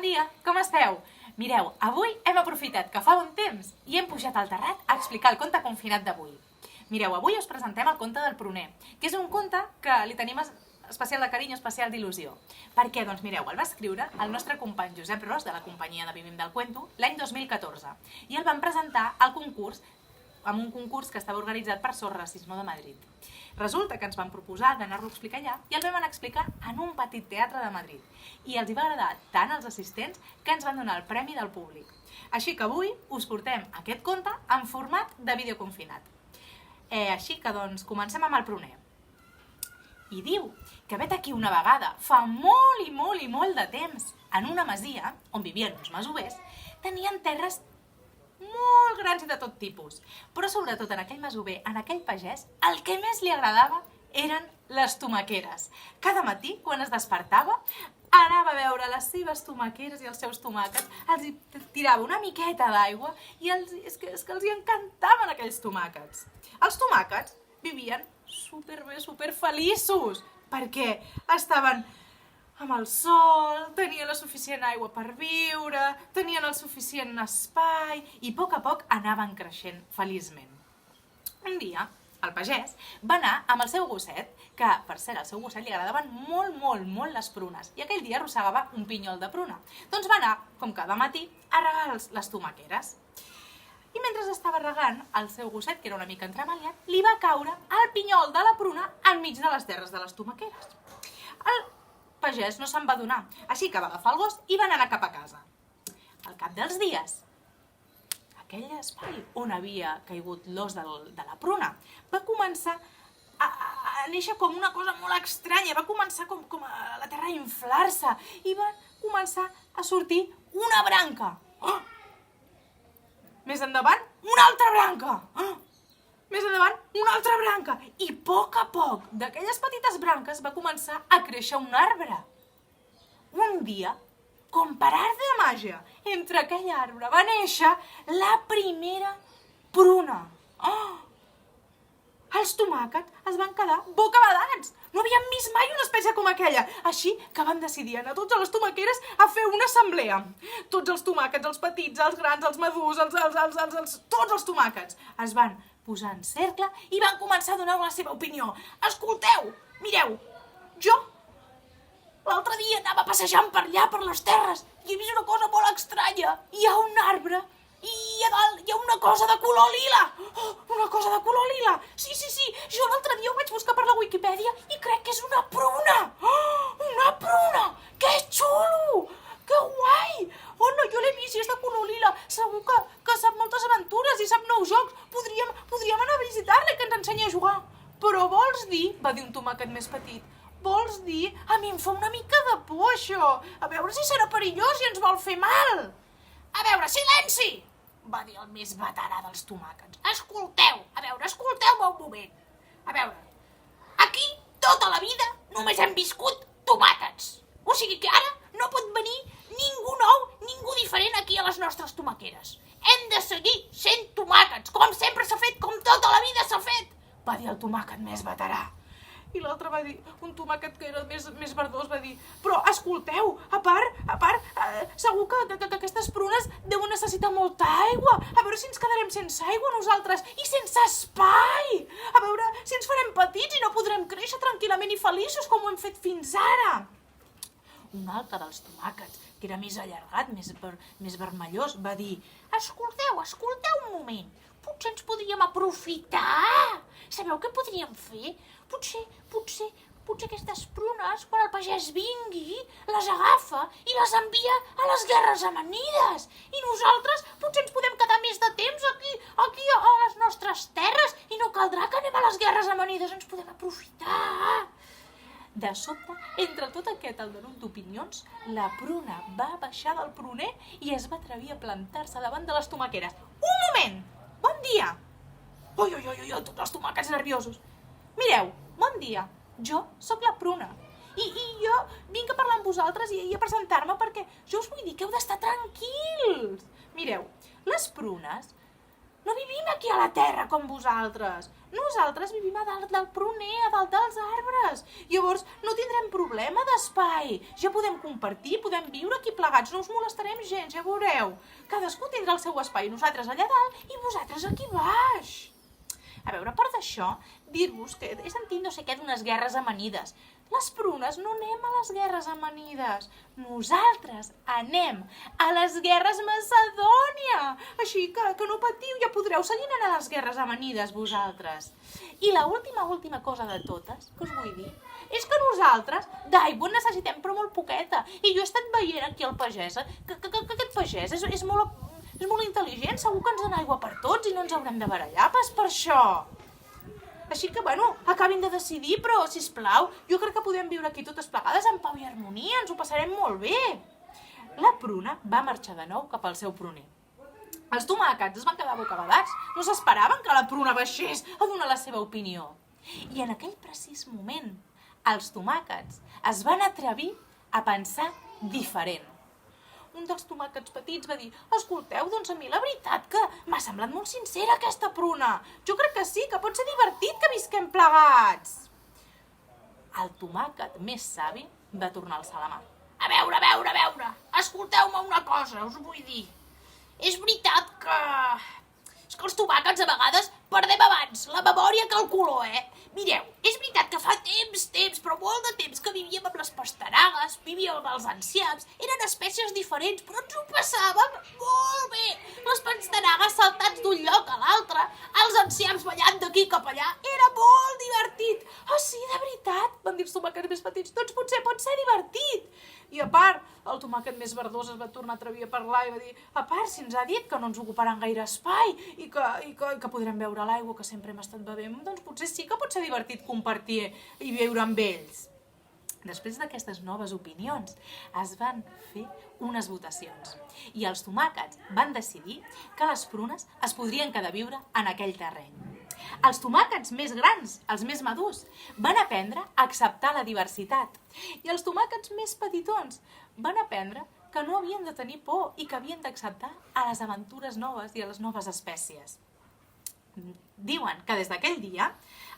dia, com esteu? Mireu, avui hem aprofitat que fa bon temps i hem pujat al terrat a explicar el conte confinat d'avui. Mireu, avui us presentem el conte del pruner, que és un conte que li tenim especial de carinyo, especial d'il·lusió. Per què? Doncs mireu, el va escriure el nostre company Josep Ros, de la companyia de Vivim del Cuento, l'any 2014, i el van presentar al concurs, amb un concurs que estava organitzat per Sos Racismo de Madrid. Resulta que ens van proposar d'anar-lo a explicar allà i el vam anar a explicar en un petit teatre de Madrid. I els hi va agradar tant als assistents que ens van donar el premi del públic. Així que avui us portem aquest conte en format de vídeo confinat. Així que doncs comencem amb el pruner. I diu que vet aquí una vegada, fa molt i molt i molt de temps, en una masia on vivien uns masovers, tenien terres molt grans i de tot tipus. Però sobretot en aquell masover, en aquell pagès, el que més li agradava eren les tomaqueres. Cada matí, quan es despertava, anava a veure les seves tomaqueres i els seus tomàquets, els hi tirava una miqueta d'aigua i és que els hi encantaven aquells tomàquets. Els tomàquets vivien superbé, superfeliços, perquè estaven amb el sol, tenien la suficient aigua per viure, tenien el suficient espai i a poc anaven creixent feliçment. Un dia, el pagès va anar amb el seu gosset, que per cert al seu gosset li agradaven molt les prunes, i aquell dia arrossegava un pinyol de pruna. Doncs va anar, com cada matí, a regar les tomaqueres. I mentre estava regant, el seu gosset, que era una mica entremaliat, li va caure el pinyol de la pruna enmig de les terres de les tomaqueres. El pagès no se'n va adonar, així que va agafar el gos i van anar cap a casa. Al cap dels dies, aquell espai on havia caigut l'os de la pruna va començar a néixer com una cosa molt estranya, va començar com a la terra a inflar-se i va començar a sortir una branca. Més endavant, una altra branca. Més endavant, una altra branca. I a poc, d'aquelles petites branques va començar a créixer un arbre. Un dia, com per art de màgia, entre aquell arbre va néixer la primera pruna. Els tomàquets es van quedar bocabadats. No havien vist mai una espècie com aquella. Així que van decidir anar tots a les tomaqueres a fer una assemblea. Tots els tomàquets, els petits, els grans, els madurs, tots els tomàquets es van posar en cercle i van començar a donar la seva opinió. Escolteu, mireu, jo l'altre dia anava passejant per allà, per les terres, i he vist una cosa molt estranya. Hi ha un arbre i a dalt hi ha una cosa de color lila. Una cosa de color lila. Sí, jo l'altre dia ho vaig buscar per la Wikipedia i crec que és una pruna. Una pruna! Que xulo! Que guai! Oh, no, jo l'he vist i és de color lila. Segur que sap moltes aventures i sap nous jocs. Podríem anar a visitar-la, que ens ensenyi a jugar. Però vols dir, va dir un tomàquet més petit, vols dir, a mi em fa una mica de por, això. A veure si serà perillós i ens vol fer mal. A veure, silenci! Va dir el més veterà dels tomàquets. Escolteu-me un moment. A veure, aquí tota la vida només hem viscut tomàquets. O sigui que ara no pot venir ningú nou, ningú diferent aquí a les nostres tomaqueres. Hem de seguir sent tomàquets, com sempre s'ha fet, com tota la vida s'ha fet, va dir el tomàquet més veterà. I l'altre va dir, un tomàquet que era més verdós, va dir, però escolteu, a part, segur que aquestes prunes deuen necessitar molta aigua. A veure si ens quedarem sense aigua nosaltres i sense espai. A veure si ens farem petits i no podrem créixer tranquil·lament i feliços com ho hem fet fins ara. Un altre dels tomàquets, que era més allargat, més vermellós, va dir, escolteu un moment, potser ens podríem aprofitar. Sabeu què podríem fer? Potser aquestes prunes, quan el pagès vingui, les agafa i les envia a les guerres amanides. I nosaltres potser ens podem quedar més de temps aquí a les nostres terres i no caldrà que anem a les guerres amanides, ens podem aprofitar. De sobte, entre tot aquest aldarull d'opinions, la pruna va baixar del pruner i es va atrevir a plantar-se davant de les tomaqueres. Un moment! Bon dia! Ui, tots els tomàquets nerviosos. Mireu, bon dia, jo sóc la pruna i jo vinc a parlar amb vosaltres i a presentar-me perquè jo us vull dir que heu d'estar tranquils. Mireu, les prunes no vivim aquí a la terra com vosaltres. Nosaltres vivim a dalt del pruner, a dalt dels arbres. Llavors no tindrem problema d'espai. Ja podem compartir, podem viure aquí plegats, no us molestarem gens, ja veureu. Cadascú tindrà el seu espai, nosaltres allà dalt i vosaltres aquí baix. A veure, a part d'això, dir-vos que he sentit no sé què d'unes guerres amanides. Les prunes no anem a les guerres amanides. Nosaltres anem a les guerres Macedònia. Així que no patiu, ja podreu seguir anant a les guerres amanides vosaltres. I l'última cosa de totes que us vull dir és que nosaltres d'aigua necessitem però molt poqueta. I jo he estat veient aquí al pagès, que aquest pagès és molt intel·ligent, segur que ens dona aigua per tots i no ens haurem de barallar pas per això. Així que, bueno, acabin de decidir, però, sisplau, jo crec que podem viure aquí totes plegades en pau i harmonia, ens ho passarem molt bé. La pruna va marxar de nou cap al seu pruner. Els tomàquets es van quedar bocabadats, no s'esperaven que la pruna baixés a donar la seva opinió. I en aquell precís moment, els tomàquets es van atrevir a pensar diferent. Un dels tomàquets petits va dir: escolteu, doncs a mi la veritat que m'ha semblat molt sincera aquesta pruna. Jo crec que sí, que pot ser divertit que visquem plegats. El tomàquet més savi va tornar a alçar la mà. A veure, escolteu-me una cosa, us vull dir. És veritat que els tomàquets a vegades perdem abans la memòria que el color, Mireu, és veritat que fa temps, però molt de temps que vivíem amb les pastanagues, vivíem amb els enciams, eren espècies diferents, però ens ho passàvem molt bé. Les pastanagues saltats d'un lloc a l'altre, els enciams ballant d'aquí cap allà, era molt divertit. Ah, sí, de veritat, van dir els tomàquets més petits, doncs potser pot ser divertit. I a part, el tomàquet més verdós es va tornar a atrevir a parlar i va dir: a part, si ens ha dit que no ens ocuparan gaire espai i que podrem beure l'aigua que sempre hem estat bevent, doncs potser sí que pot ser divertit compartir i viure amb ells. Després d'aquestes noves opinions, es van fer unes votacions i els tomàquets van decidir que les prunes es podrien quedar a viure en aquell terreny. Els tomàquets més grans, els més madurs, van aprendre a acceptar la diversitat i els tomàquets més petitons van aprendre que no havien de tenir por i que havien d'acceptar a les aventures noves i a les noves espècies. Diuen que des d'aquell dia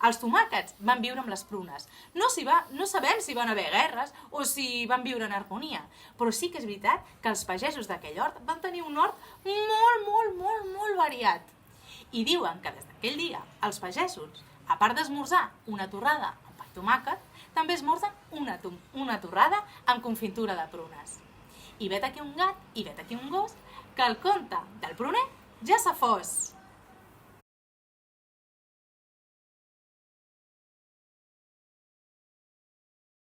els tomàquets van viure amb les prunes. No sabem si van haver guerres o si van viure en harmonia, però sí que és veritat que els pagesos d'aquell hort van tenir un hort molt variat. I diuen que des d'aquell dia els pagesos, a part d'esmorzar una torrada amb pa i tomàquet, també esmorzen una torrada amb confitura de prunes. I vet aquí un gat i vet aquí un gos, que el conte del pruner ja s'ha fos.